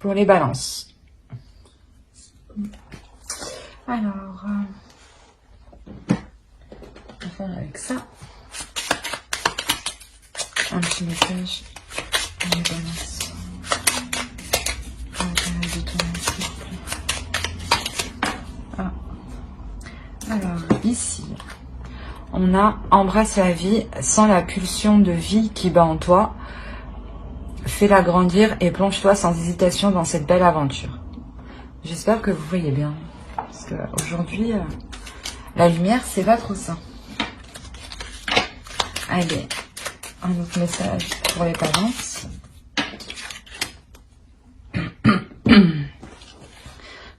pour les balances. Alors, on va faire avec ça. Un petit message pour les balances. Ah. Alors, ici, on a embrasse la vie sans la pulsion de vie qui bat en toi. Fais-la grandir et plonge-toi sans hésitation dans cette belle aventure. J'espère que vous voyez bien. Parce qu'aujourd'hui, la lumière, c'est pas trop ça. Allez, un autre message pour les balances.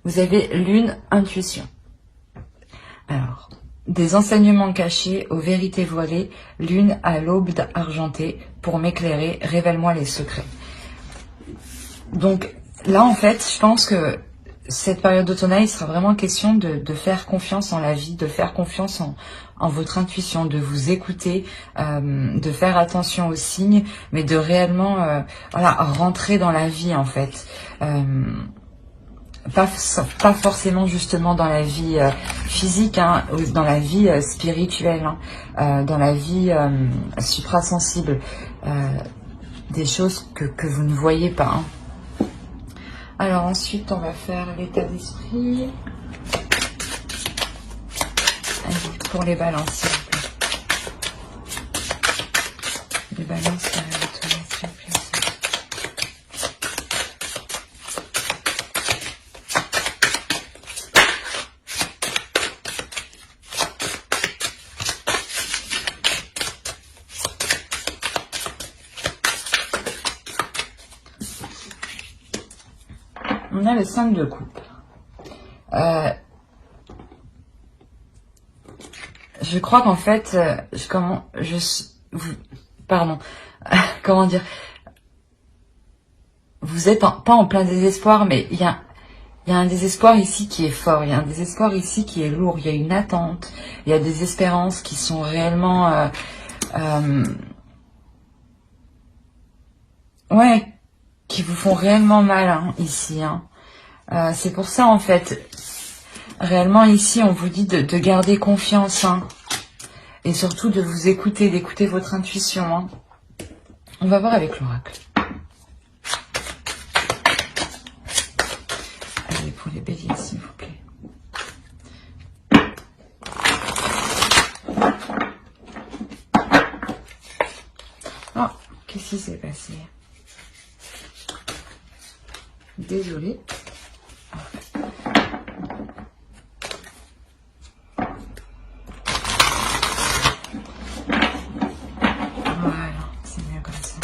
Vous avez lune, intuition. Alors, des enseignements cachés aux vérités voilées, lune à l'aube argentée, pour m'éclairer, révèle-moi les secrets. Donc là, en fait, je pense que cette période d'automne, il sera vraiment question de faire confiance en la vie, de faire confiance en votre intuition, de vous écouter, de faire attention aux signes, mais de réellement voilà, rentrer dans la vie, en fait. Pas forcément justement dans la vie physique, hein, ou dans la vie spirituelle, hein, dans la vie suprasensible, des choses que vous ne voyez pas. Hein. Alors ensuite, on va faire l'état d'esprit. Pour les balances, s'il vous plaît. Les balances, s'il vous plaît. On a le 5 de coupe. Je crois qu'en fait, comment dire, vous êtes pas en plein désespoir, mais il y a un désespoir ici qui est fort, il y a un désespoir ici qui est lourd, il y a une attente, il y a des espérances qui sont réellement, ouais, qui vous font réellement mal, hein, ici, hein. C'est pour ça, en fait, réellement ici, on vous dit de garder confiance, hein, et surtout de vous écouter, d'écouter votre intuition, hein. On va voir avec l'oracle. Allez, pour les béliers, s'il vous plaît. Oh, qu'est-ce qui s'est passé? Désolée. Voilà, c'est mieux comme ça.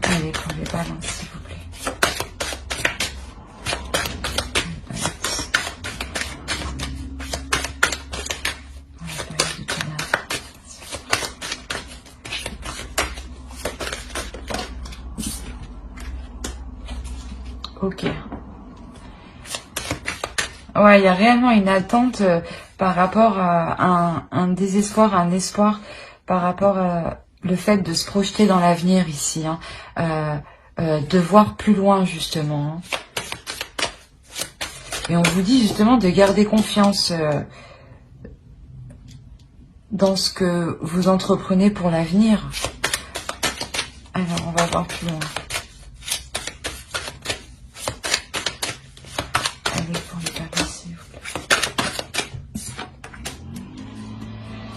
Allez, pour les balances, s'il vous plaît. Ok. Ouais, il y a réellement une attente par rapport à un désespoir, un espoir, par rapport à le fait de se projeter dans l'avenir ici, hein, de voir plus loin justement. Hein. Et on vous dit justement de garder confiance dans ce que vous entreprenez pour l'avenir. Alors, on va voir plus loin.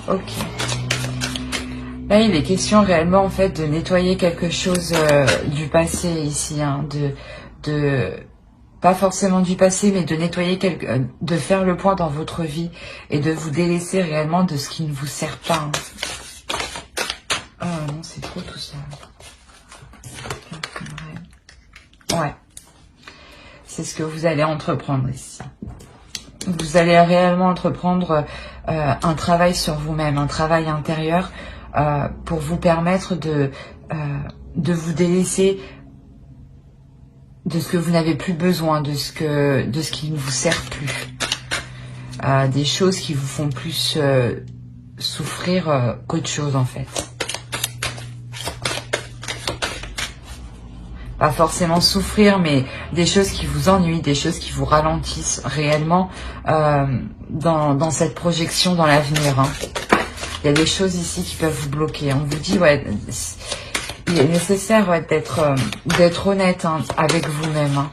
Ok. Là, il est question réellement en fait de nettoyer quelque chose du passé ici, hein, pas forcément du passé, mais de nettoyer de faire le point dans votre vie et de vous délaisser réellement de ce qui ne vous sert pas. Hein. Oh non, c'est trop tout ça. Ouais. C'est ce que vous allez entreprendre ici. Vous allez réellement entreprendre un travail sur vous-même, un travail intérieur pour vous permettre de vous délaisser de ce que vous n'avez plus besoin, de ce qui ne vous sert plus, des choses qui vous font plus souffrir qu'autre chose en fait. pas forcément souffrir, mais des choses qui vous ennuient, des choses qui vous ralentissent réellement dans cette projection dans l'avenir. Hein. Il y a des choses ici qui peuvent vous bloquer. On vous dit, ouais, il est nécessaire ouais, d'être honnête hein, avec vous-même. Hein.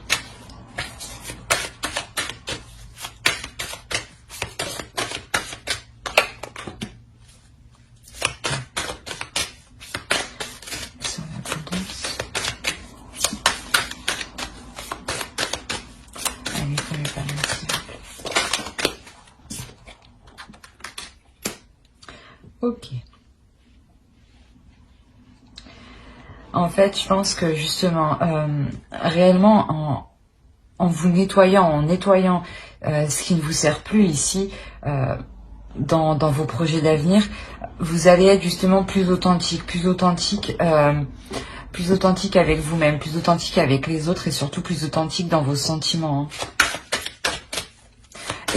Ok. En fait, je pense que justement, réellement, en vous nettoyant, ce qui ne vous sert plus ici, dans vos projets d'avenir, vous allez être justement plus authentique avec vous-même, plus authentique avec les autres et surtout plus authentique dans vos sentiments.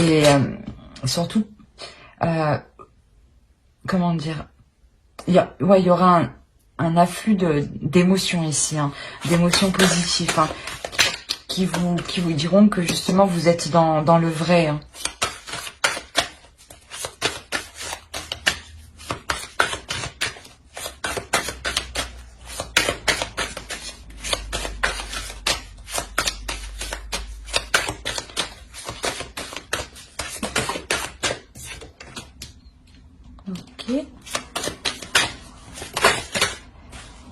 Hein. Et surtout, comment dire, il y aura un afflux d'émotions ici, hein, d'émotions positives, hein, qui vous diront que justement vous êtes dans le vrai. Hein. Ok.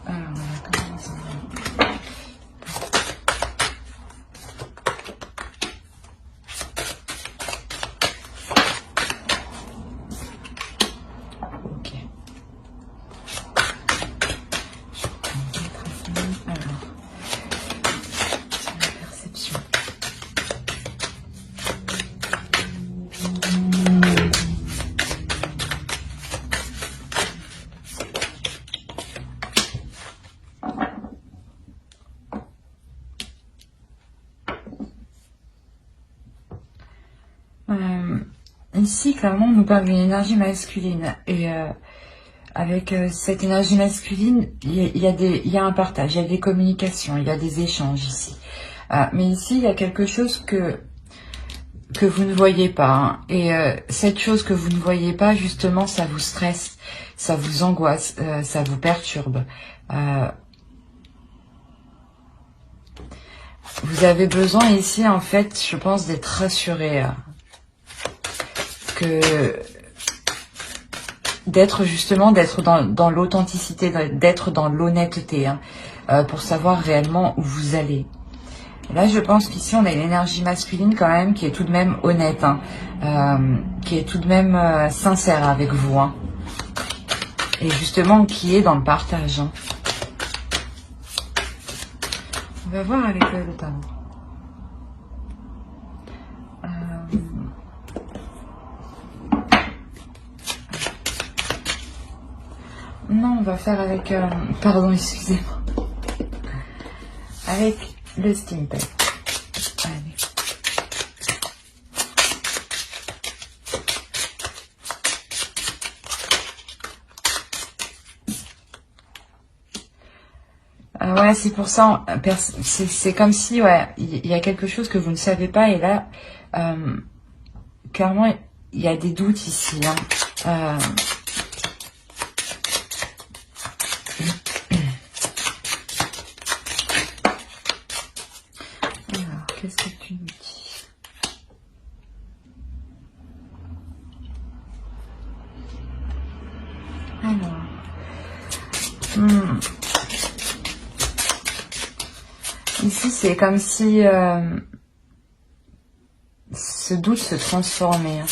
Alors, on va commencer. Ok. Alors, la perception. Ici, clairement, on nous parle d'une énergie masculine. Et avec cette énergie masculine, il y a un partage, il y a des communications, il y a des échanges ici. Mais ici, il y a quelque chose que vous ne voyez pas. Hein. Et cette chose que vous ne voyez pas, justement, ça vous stresse, ça vous angoisse, ça vous perturbe. Vous avez besoin ici, en fait, je pense, d'être rassuré. D'être dans l'authenticité, d'être dans l'honnêteté, hein, pour savoir réellement où vous allez. Là, je pense qu'ici, on a une énergie masculine quand même qui est tout de même honnête, hein, qui est tout de même sincère avec vous. Hein, et justement, qui est dans le partage. Hein. On va voir avec le tarot. Non, on va faire avec... pardon, excusez-moi. Avec le Stimpet. Allez. Ouais, c'est pour ça, c'est comme si, ouais, il y a quelque chose que vous ne savez pas, et là, clairement, il y a des doutes ici, hein. Alors, qu'est-ce que tu nous dis? Alors, ici, c'est comme si ce doute se transformait. Hein.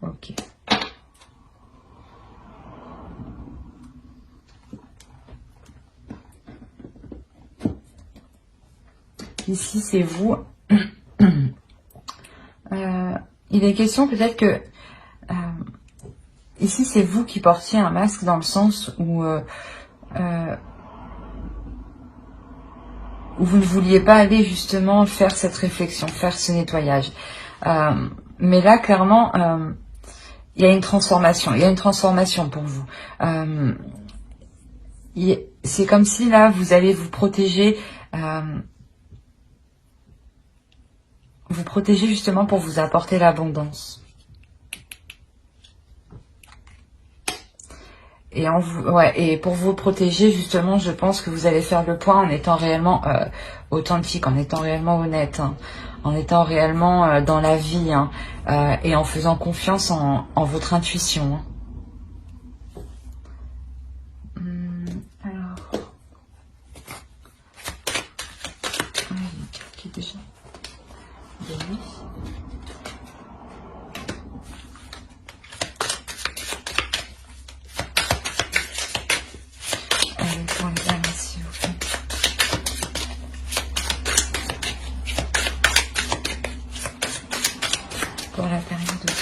Ok. Ici, c'est vous. Il est question peut-être que ici, c'est vous qui portiez un masque dans le sens où où vous ne vouliez pas aller justement faire cette réflexion, faire ce nettoyage. Mais là, clairement, il y a une transformation. Il y a une transformation pour vous. C'est comme si là, vous allez vous protéger. Vous protéger justement pour vous apporter l'abondance. Et pour vous protéger, justement, je pense que vous allez faire le point en étant réellement authentique, en étant réellement honnête, hein, en étant réellement dans la vie, hein, et en faisant confiance en votre intuition. Hein. Alors, qui déjà oui. Pour les dames, s'il vous plaît. Pour la période de temps.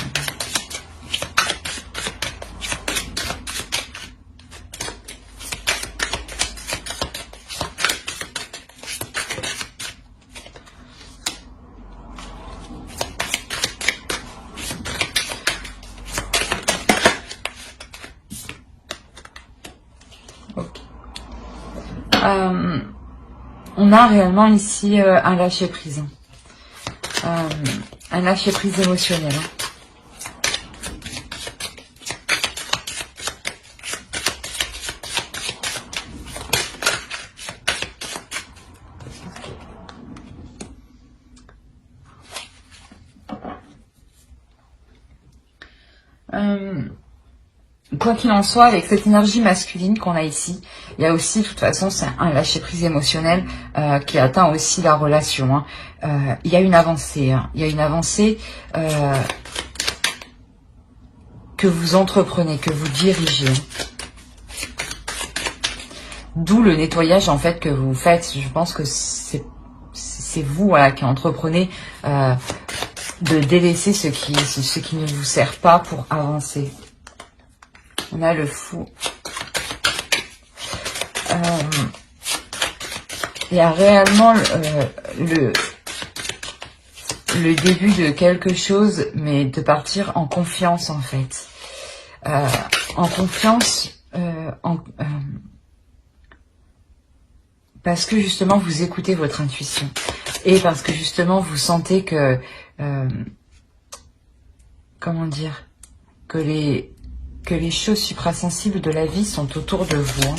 On a réellement ici un lâcher-prise. Un lâcher-prise émotionnel. Quoi qu'il en soit, avec cette énergie masculine qu'on a ici, il y a aussi, de toute façon, c'est un lâcher-prise émotionnel qui atteint aussi la relation. Hein. Il y a une avancée. Hein. Il y a une avancée que vous entreprenez, que vous dirigez. D'où le nettoyage, en fait, que vous faites. Je pense que c'est vous, voilà, qui entreprenez de délaisser ce qui ne vous sert pas pour avancer. On a le fou. Il y a réellement le début de quelque chose, mais de partir en confiance, en fait. En confiance, parce que justement, vous écoutez votre intuition. Et parce que justement, vous sentez que... comment dire, que les choses suprasensibles de la vie sont autour de vous. Hein.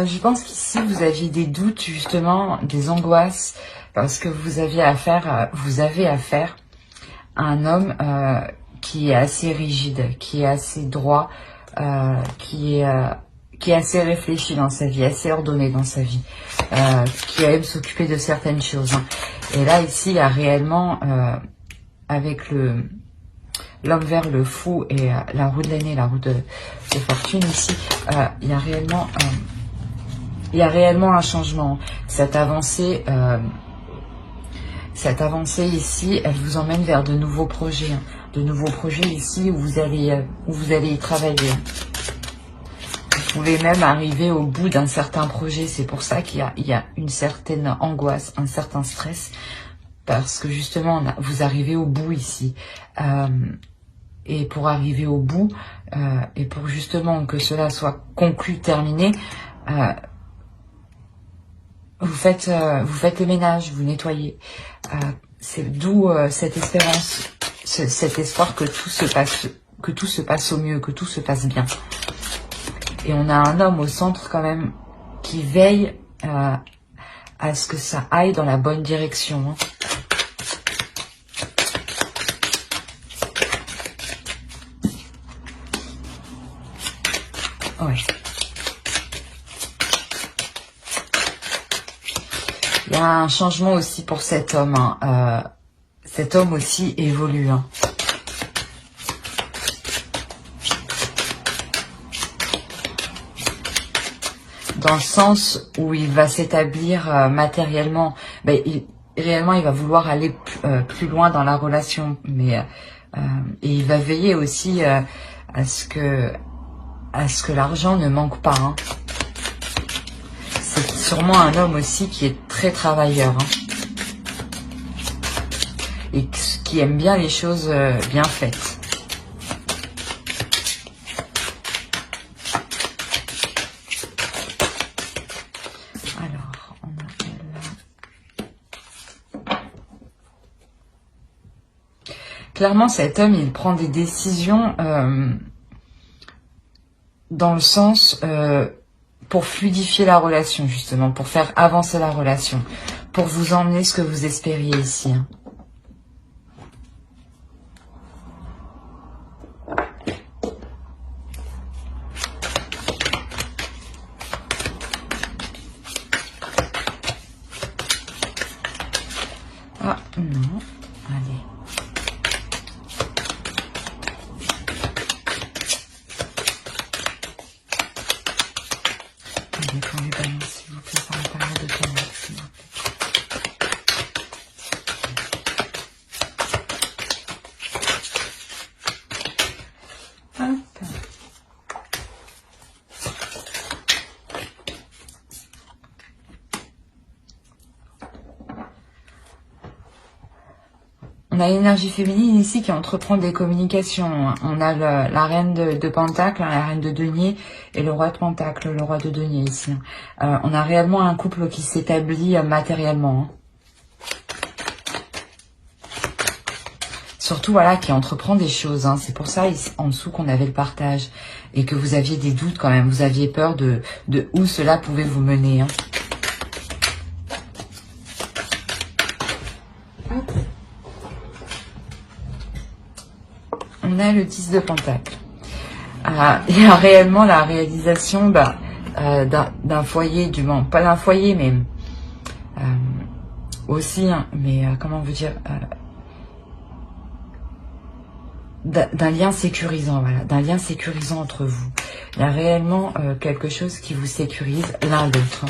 Je pense qu'ici, vous aviez des doutes, justement, des angoisses, parce que vous avez affaire à un homme qui est assez rigide, qui est assez droit, qui est assez réfléchi dans sa vie, assez ordonné dans sa vie, qui aime s'occuper de certaines choses. Hein. Et là, ici, il y a réellement, avec l'homme vert, le fou et la roue de l'année, la roue de fortune, ici, il y a réellement un changement. Cette avancée ici, elle vous emmène vers de nouveaux projets. Hein. De nouveaux projets ici où vous allez y travailler. Vous pouvez même arriver au bout d'un certain projet. C'est pour ça qu'il y a une certaine angoisse, un certain stress. Parce que justement, vous arrivez au bout ici. Et pour arriver au bout, et pour justement que cela soit conclu, terminé, vous faites le ménage, vous nettoyez. C'est d'où cette espérance, cet espoir que tout se passe au mieux, que tout se passe bien. Et on a un homme au centre quand même qui veille à ce que ça aille dans la bonne direction. Hein. Ouais. Il y a un changement aussi pour cet homme. Hein. Cet homme aussi évolue. Hein. dans le sens où il va s'établir matériellement. Ben, réellement, il va vouloir aller plus loin dans la relation, mais et il va veiller aussi à ce que l'argent ne manque pas. Hein. C'est sûrement un homme aussi qui est très travailleur, hein, et qui aime bien les choses bien faites. Alors, on a clairement, cet homme, il prend des décisions dans le sens pour fluidifier la relation, justement, pour faire avancer la relation, pour vous emmener ce que vous espériez ici. Hein. Ah, non. Allez. Allez, pour les balances, s'il vous plaît, par la période de temps, s'il vous plaît. On a l'énergie féminine ici qui entreprend des communications. On a la reine de Pentacle, la reine de Denier et le roi de Pentacle, le roi de Denier ici. On a réellement un couple qui s'établit matériellement. Hein. Surtout, voilà, qui entreprend des choses. Hein. C'est pour ça, en dessous, qu'on avait le partage. Et que vous aviez des doutes quand même. Vous aviez peur de où cela pouvait vous mener. Hein. On a le 10 de Pentacle. Il y a réellement la réalisation d'un foyer, du moins, pas d'un foyer, mais aussi, hein, mais comment vous dire, d'un lien sécurisant, voilà, d'un lien sécurisant entre vous. Il y a réellement quelque chose qui vous sécurise l'un l'autre. Hein.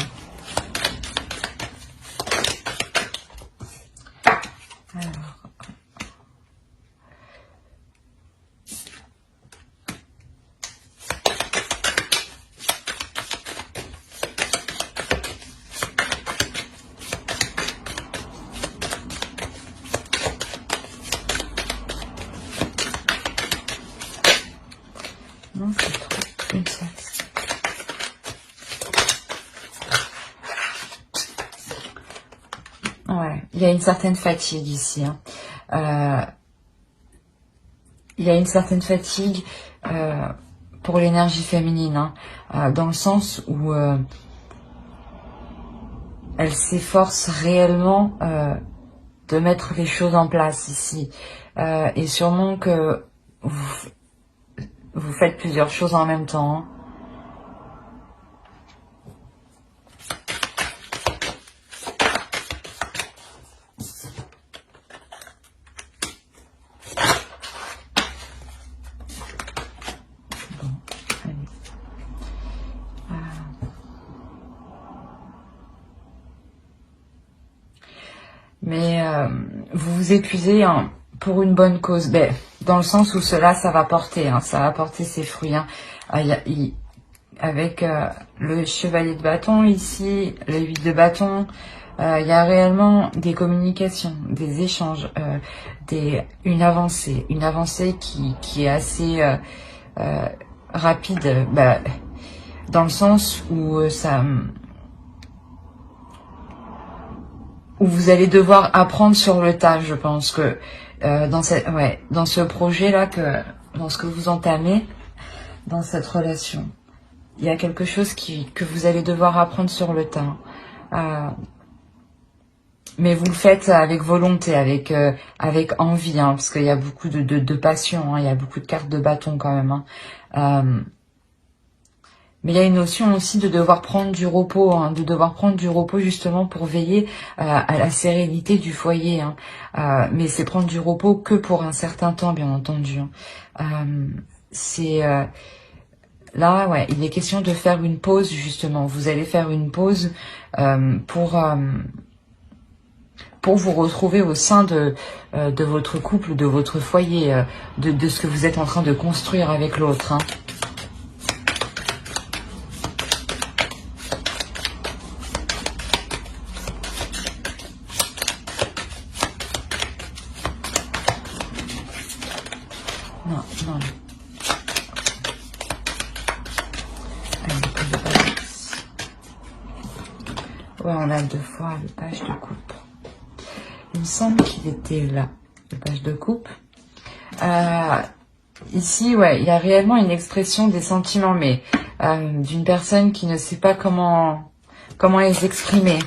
Non, c'est trop. Une seule. Ouais, il y a une certaine fatigue ici. Hein. Il y a une certaine fatigue pour l'énergie féminine, hein, dans le sens où elle s'efforce réellement de mettre les choses en place ici. Et sûrement que vous faites plusieurs choses en même temps. Hein. Bon, allez. Mais vous vous épuisez hein, pour une bonne cause. Ben, dans le sens où ça va porter, hein, ça va porter ses fruits. Hein. Avec le chevalier de bâton ici, le 8 de bâton, il y a réellement des communications, des échanges, une avancée qui est assez rapide, dans le sens où où vous allez devoir apprendre sur le tas. Je pense que dans ce projet-là, dans ce que vous entamez, dans cette relation, il y a quelque chose que vous allez devoir apprendre sur le tas. Mais vous le faites avec volonté, avec envie, hein, parce qu'il y a beaucoup de passion, hein, il y a beaucoup de cartes de bâton quand même. Hein. Mais il y a une notion aussi de devoir prendre du repos, hein, justement pour veiller à la sérénité du foyer. Hein. Mais c'est prendre du repos que pour un certain temps, bien entendu. Hein. Là, ouais, il est question de faire une pause, justement. Vous allez faire une pause pour vous retrouver au sein de votre couple, de votre foyer, de ce que vous êtes en train de construire avec l'autre. Hein. Non, non. Ouais, on a 2 fois le page de coupe. Il me semble qu'il était là, le page de coupe. Ici, ouais, il y a réellement une expression des sentiments, mais d'une personne qui ne sait pas comment les exprimer.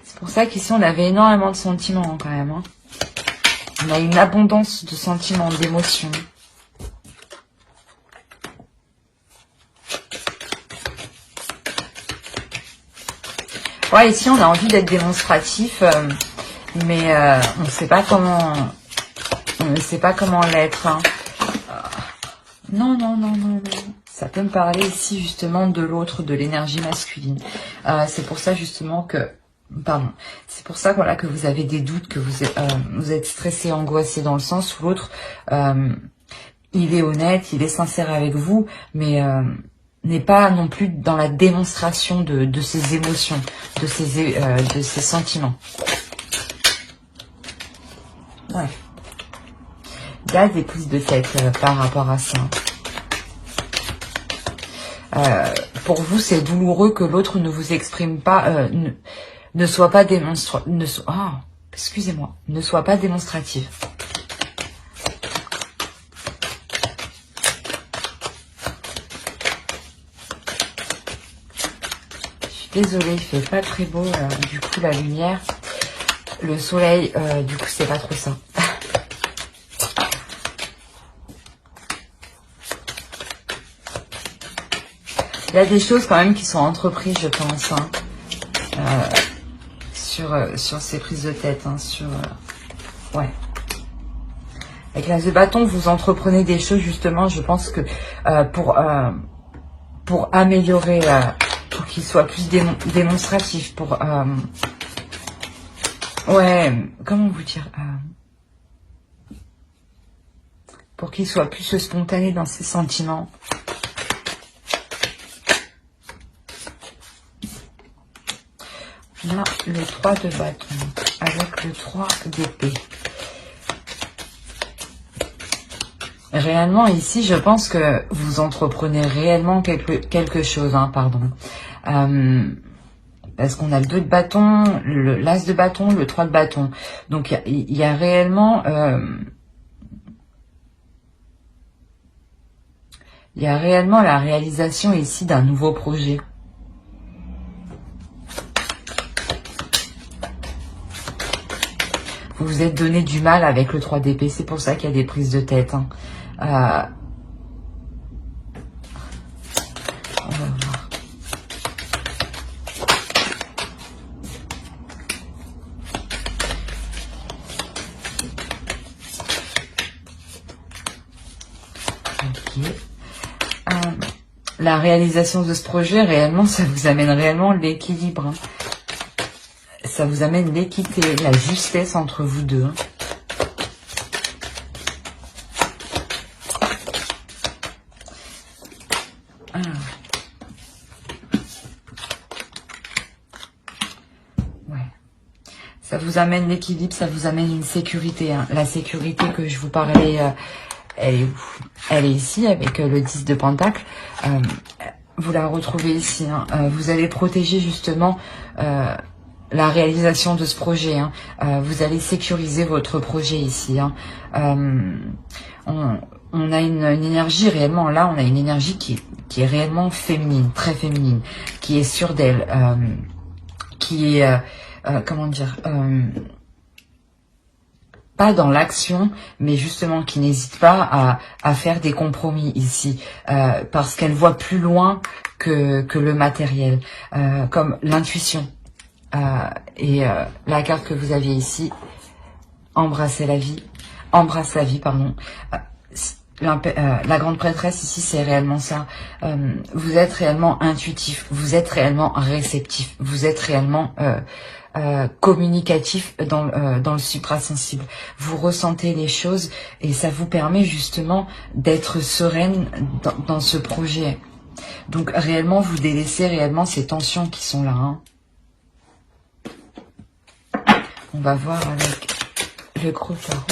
C'est pour ça qu'ici, on avait énormément de sentiments, hein, quand même. Hein. On a une abondance de sentiments, d'émotions. Ouais, ici, on a envie d'être démonstratif, mais on ne sait pas comment... On ne sait pas comment l'être. Hein. Non, non, non, non, non. Ça peut me parler ici justement de l'autre, de l'énergie masculine. C'est pour ça justement que... Pardon. C'est pour ça voilà, que vous avez des doutes, que vous êtes stressé, angoissé dans le sens où l'autre, il est honnête, il est sincère avec vous, mais n'est pas non plus dans la démonstration de ses émotions, de ses sentiments. Ouais. Il y a des prises de tête par rapport à ça. Pour vous, c'est douloureux que l'autre ne vous exprime pas, ne soit pas excusez-moi, ne soit pas démonstrative. Je suis désolée, il fait pas très beau, du coup la lumière, le soleil, du coup c'est pas trop ça. Il y a des choses quand même qui sont entreprises, je pense, hein, sur ces prises de tête, hein, ouais. Avec l'as de bâton, vous entreprenez des choses justement, je pense que pour améliorer, pour qu'il soit plus démonstratif, ouais, comment vous dire, pour qu'il soit plus spontané dans ses sentiments. Là, le 3 de bâton, avec le 3 d'épée. Réellement, ici, je pense que vous entreprenez réellement quelque chose, hein, pardon. Parce qu'on a le 2 de bâton, l'as de bâton, le 3 de bâton. Donc, il y a réellement... il y a réellement la réalisation ici d'un nouveau projet. Vous vous êtes donné du mal avec le 3 d'épée, c'est pour ça qu'il y a des prises de tête. Hein. On va voir. Ok. La réalisation de ce projet, réellement, ça vous amène réellement l'équilibre. Hein. Ça vous amène l'équité, la justesse entre vous deux. Hein. Ouais. Ça vous amène l'équilibre, ça vous amène une sécurité. Hein. La sécurité que je vous parlais, elle est où? Elle est ici avec le 10 de Pentacle. Vous la retrouvez ici. Hein. Vous allez protéger justement... la réalisation de ce projet. Hein. Vous allez sécuriser votre projet ici. Hein. On a une énergie réellement, là, on a une énergie qui est réellement féminine, très féminine, qui est sûre d'elle, qui est, comment dire, pas dans l'action, mais justement qui n'hésite pas à faire des compromis ici, parce qu'elle voit plus loin que le matériel, comme l'intuition. La carte que vous aviez ici, embrasse la vie, pardon. la grande prêtresse ici, c'est réellement ça. Vous êtes réellement intuitif, vous êtes réellement réceptif, vous êtes réellement communicatif dans le suprasensible. Vous ressentez les choses et ça vous permet justement d'être sereine dans ce projet. Donc réellement, vous délaissez réellement ces tensions qui sont là. Hein. On va voir avec le gros tarot.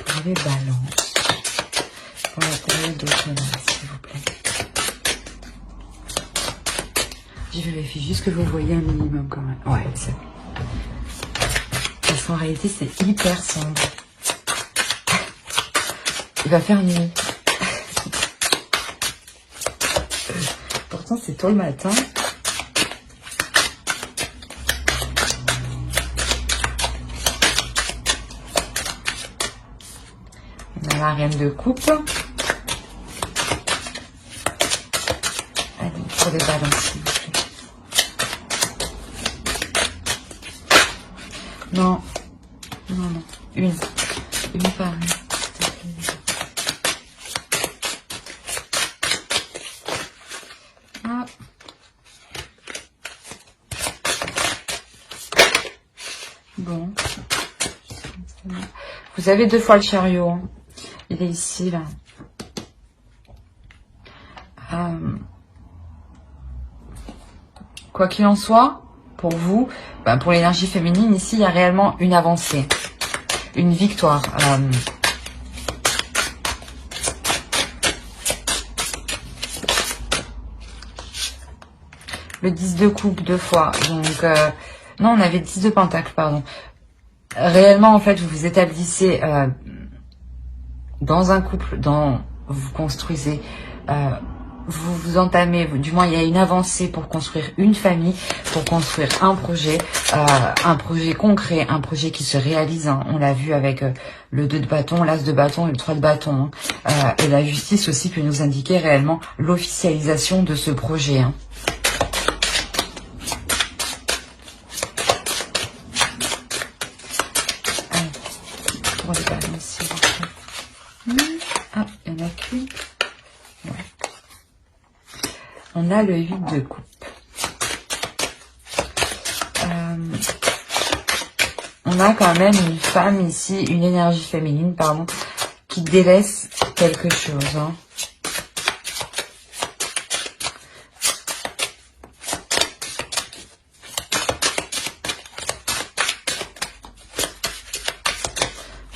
Pour les balances. Pour la période d'automne, s'il vous plaît. Je vérifie juste que vous voyez un minimum quand même. Ouais, c'est bon. Parce qu'en réalité, c'est hyper sombre. Il va faire nuit. Pourtant, c'est tôt le matin. On a la reine de coupe. Allez, pour les balances, s'il vous plaît. Non, non, non. Une par une. Ah. Bon. Vous avez 2 fois le chariot. Hein. Il est ici, là. Quoi qu'il en soit, pour vous, pour l'énergie féminine, ici, il y a réellement une avancée, une victoire. Le 10 de coupe 2 fois. Donc, non, on avait 10 de pentacle, pardon. Réellement, en fait, vous vous établissez dans un couple, vous construisez, vous vous entamez, du moins il y a une avancée pour construire une famille, pour construire un projet concret, un projet qui se réalise. Hein. On l'a vu avec le 2 de bâton, l'as de bâton et le 3 de bâton. Hein. Et la justice aussi peut nous indiquer réellement l'officialisation de ce projet. Hein. Pour les balances, ah, il n'y en a qu'une. Ouais. On a le 8 de coupe. On a quand même une femme ici, une énergie féminine, pardon, qui délaisse quelque chose. Hein.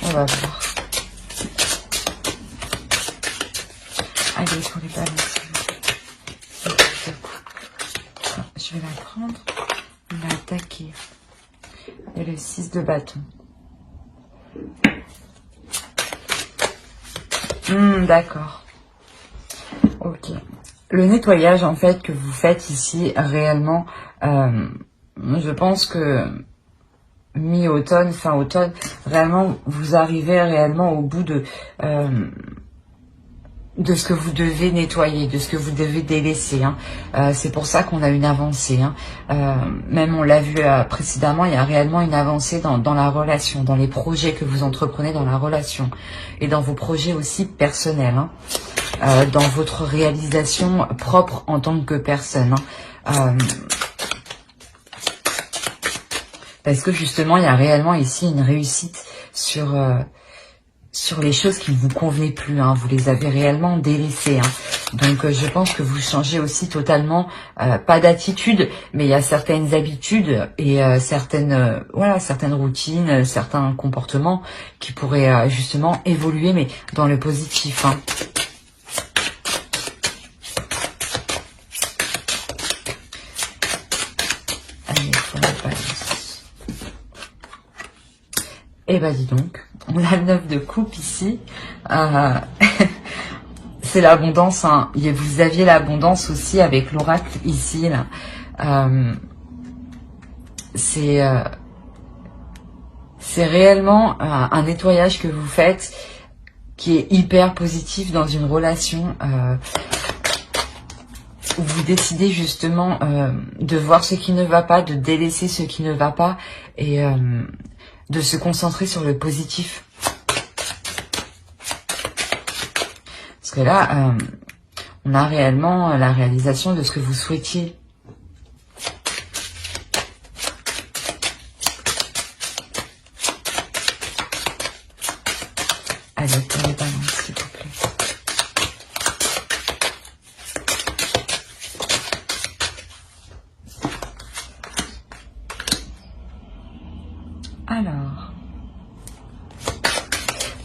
On va voir. Allez, pour les balances. Je vais la prendre. On va attaquer. Et le 6 de bâton. D'accord. Ok. Le nettoyage, en fait, que vous faites ici, réellement, je pense que mi-automne, fin automne, réellement, vous arrivez réellement au bout de ce que vous devez nettoyer, de ce que vous devez délaisser. Hein. C'est pour ça qu'on a une avancée. Hein. Même on l'a vu précédemment, il y a réellement une avancée dans la relation, dans les projets que vous entreprenez dans la relation et dans vos projets aussi personnels, hein. Dans votre réalisation propre en tant que personne. Hein. Parce que justement, il y a réellement ici une réussite sur les choses qui ne vous convenaient plus. Hein. Vous les avez réellement délaissées. Hein. Donc, je pense que vous changez aussi totalement, pas d'attitude, mais il y a certaines habitudes et certaines routines, certains comportements qui pourraient justement évoluer, mais dans le positif. Hein. Allez, pour la balance. Et bah dis donc. On a le 9 de coupe ici. C'est l'abondance. Hein. Vous aviez l'abondance aussi avec l'oracle ici. Là. C'est réellement un nettoyage que vous faites qui est hyper positif dans une relation où vous décidez justement de voir ce qui ne va pas, de délaisser ce qui ne va pas et de se concentrer sur le positif. Parce que là, on a réellement la réalisation de ce que vous souhaitiez. Allez, pour les balances, s'il vous plaît. Alors,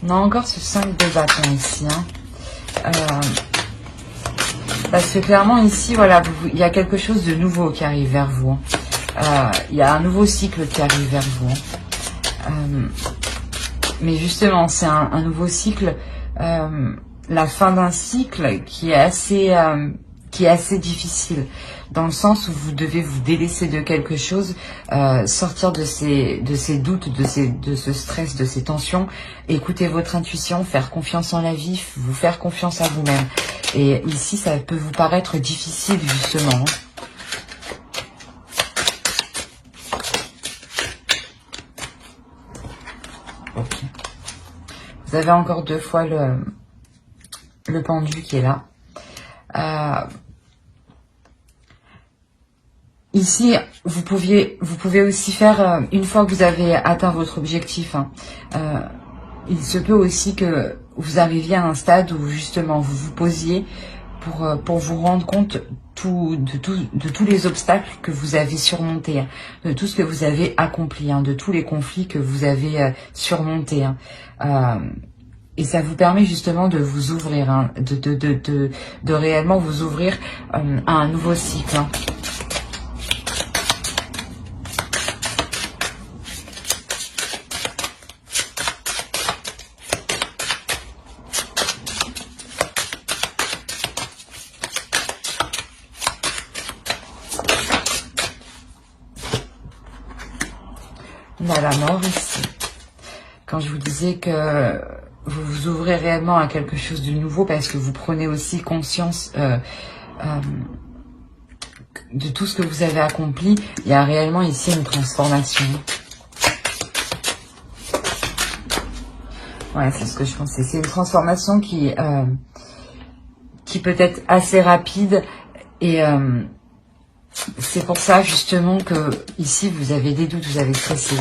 on a encore ce 5 de bâton ici. Parce que clairement ici, voilà, il y a quelque chose de nouveau qui arrive vers vous. Il y a un nouveau cycle qui arrive vers vous. Mais justement, c'est un nouveau cycle, la fin d'un cycle qui est assez difficile, dans le sens où vous devez vous délaisser de quelque chose, sortir de ces doutes, de ce stress, de ces tensions, écouter votre intuition, faire confiance en la vie, vous faire confiance à vous-même. Et ici, ça peut vous paraître difficile, justement. Ok. Vous avez encore 2 fois le pendu qui est là. Ici, vous pouvez aussi faire, une fois que vous avez atteint votre objectif, il se peut aussi que vous arriviez à un stade où justement vous vous posiez pour vous rendre compte de tous les obstacles que vous avez surmontés, de tout ce que vous avez accompli, de tous les conflits que vous avez surmontés. Et ça vous permet justement de vous ouvrir, de réellement vous ouvrir à un nouveau cycle. On a la mort ici. Quand je vous disais que vous vous ouvrez réellement à quelque chose de nouveau parce que vous prenez aussi conscience de tout ce que vous avez accompli, il y a réellement ici une transformation. Ouais, c'est ce que je pensais. C'est une transformation qui peut être assez rapide et c'est pour ça justement que ici vous avez des doutes, vous avez stressé,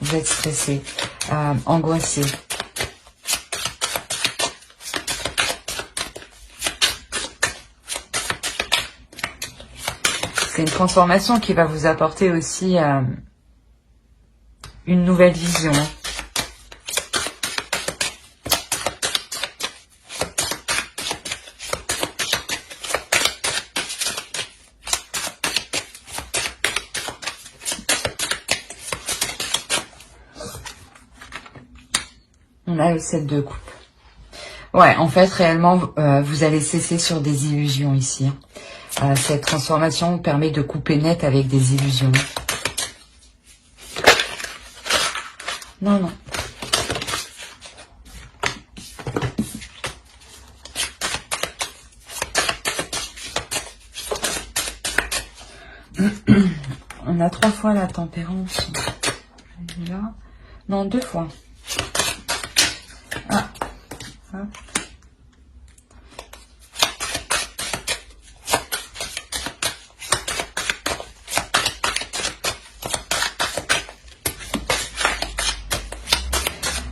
vous êtes stressé, angoissé. C'est une transformation qui va vous apporter aussi une nouvelle vision. On a le 7 de coupe. Ouais, en fait, réellement, vous allez cesser sur des illusions ici. Cette transformation permet de couper net avec des illusions. Non, non. On a 3 fois la tempérance. Là. Non, 2 fois. Ah. Ah.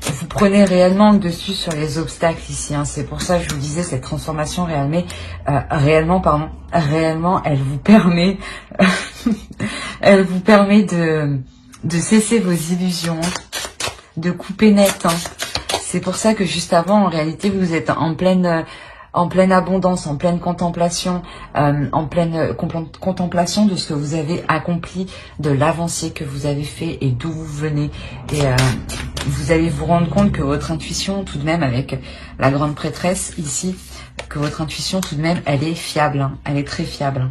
Vous prenez réellement le dessus sur les obstacles ici. C'est pour ça que je vous disais, cette transformation réellement, elle vous permet, elle vous permet de cesser vos illusions, de couper net. C'est pour ça que juste avant, en réalité, vous êtes en pleine abondance, en pleine contemplation, contemplation de ce que vous avez accompli, de l'avancée que vous avez fait et d'où vous venez. Et vous allez vous rendre compte que votre intuition, tout de même, avec la grande prêtresse ici, que votre intuition, tout de même, elle est fiable, elle est très fiable.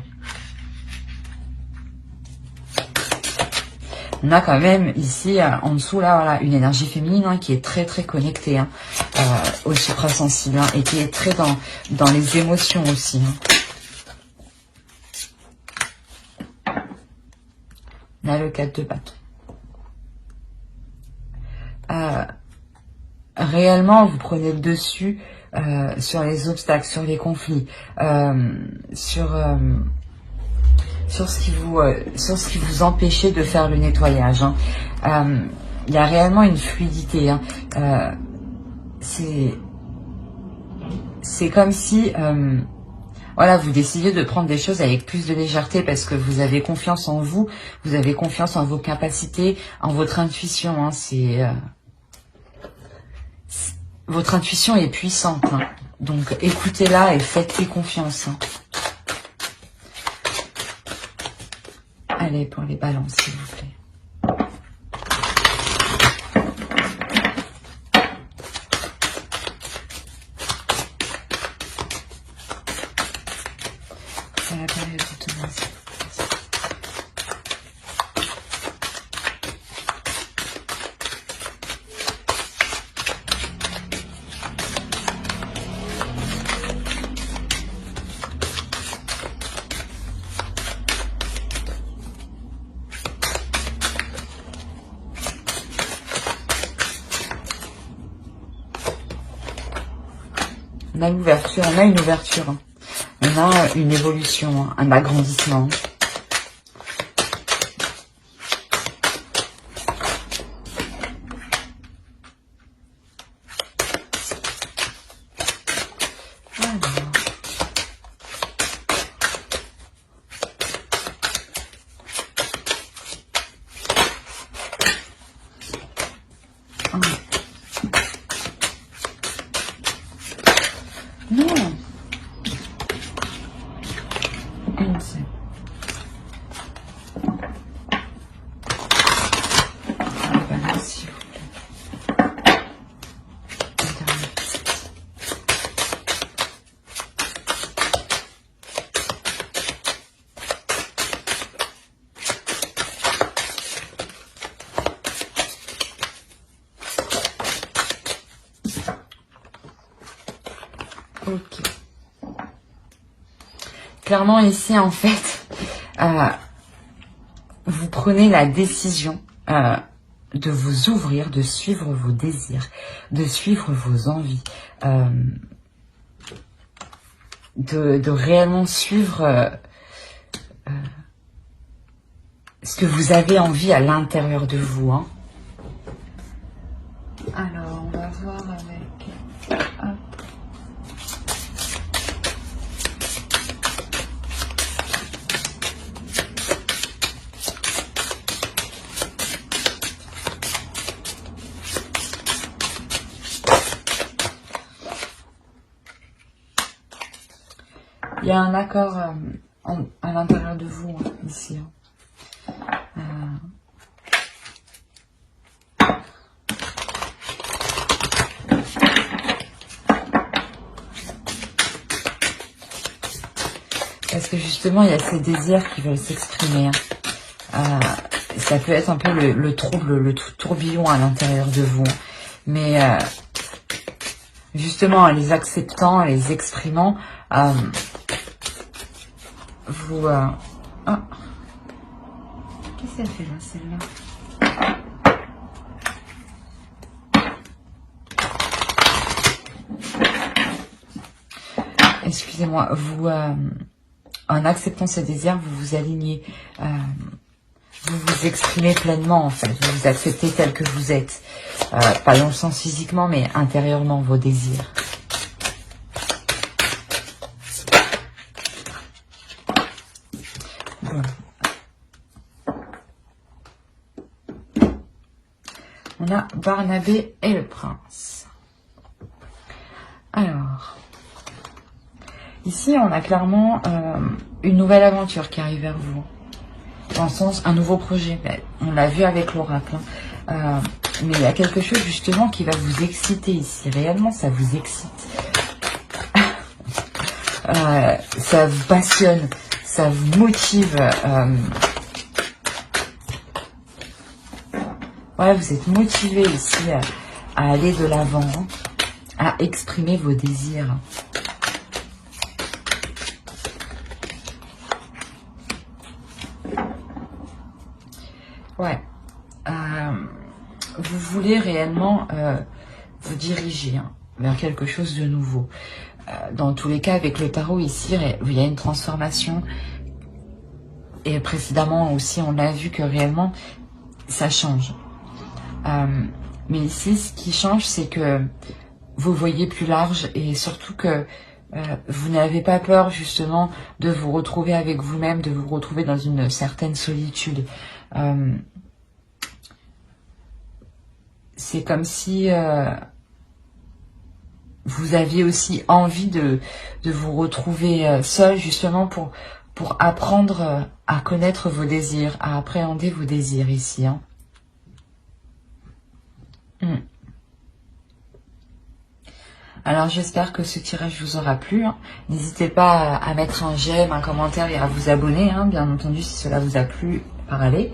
On a quand même ici, en dessous, là, voilà, une énergie féminine qui est très, très connectée au suprasensible et qui est très dans les émotions aussi. On a le 4 de bâton. réellement, vous prenez le dessus sur les obstacles, sur les conflits, sur ce qui vous empêchait de faire le nettoyage. Hein. Il y a réellement une fluidité. Hein. C'est comme si voilà, vous décidez de prendre des choses avec plus de légèreté parce que vous avez confiance en vous, vous avez confiance en vos capacités, en votre intuition. Hein. Votre intuition est puissante. Hein. Donc écoutez-la et faites-lui confiance. Hein. Allez, pour les balances, s'il vous plaît. C'est la période d'autonomie. On a l'ouverture, on a une ouverture, hein. On a une évolution, hein, un agrandissement. Non. Ok. Clairement ici en fait, vous prenez la décision de vous ouvrir, de suivre vos désirs, de suivre vos envies, de réellement suivre ce que vous avez envie à l'intérieur de vous. Hein. Alors, on va voir avec... Hop. Il y a un accord à l'intérieur de vous, hein, ici. Parce que justement, il y a ces désirs qui veulent s'exprimer. Hein. Ça peut être un peu le trouble, le tourbillon à l'intérieur de vous. Mais justement, en les acceptant, en les exprimant, vous... Oh. Qu'est-ce qu'elle fait là, celle-là? Excusez-moi, vous... en acceptant ce désir, vous vous alignez, vous vous exprimez pleinement en fait, vous vous acceptez tel que vous êtes, pas dans le sens physiquement mais intérieurement vos désirs. Voilà. On a Barnabé et le prince. Alors... Ici, on a clairement une nouvelle aventure qui arrive vers vous. Dans le sens, un nouveau projet. On l'a vu avec l'oracle. Hein. Mais il y a quelque chose justement qui va vous exciter ici. Réellement, ça vous excite. Ça vous passionne. Ça vous motive. Ouais, vous êtes motivé ici à aller de l'avant. Hein, à exprimer vos désirs. Ouais, vous voulez réellement vous diriger vers quelque chose de nouveau. Dans tous les cas, avec le tarot ici, il y a une transformation. Et précédemment aussi, on a vu que réellement, ça change. Mais ici, ce qui change, c'est que vous voyez plus large et surtout que vous n'avez pas peur justement de vous retrouver avec vous-même, de vous retrouver dans une certaine solitude. C'est comme si vous aviez aussi envie de vous retrouver seul justement pour apprendre à connaître vos désirs, à appréhender vos désirs ici. Alors j'espère que ce tirage vous aura plu. N'hésitez pas à mettre un j'aime, un commentaire et à vous abonner, bien entendu, si cela vous a plu, par aller.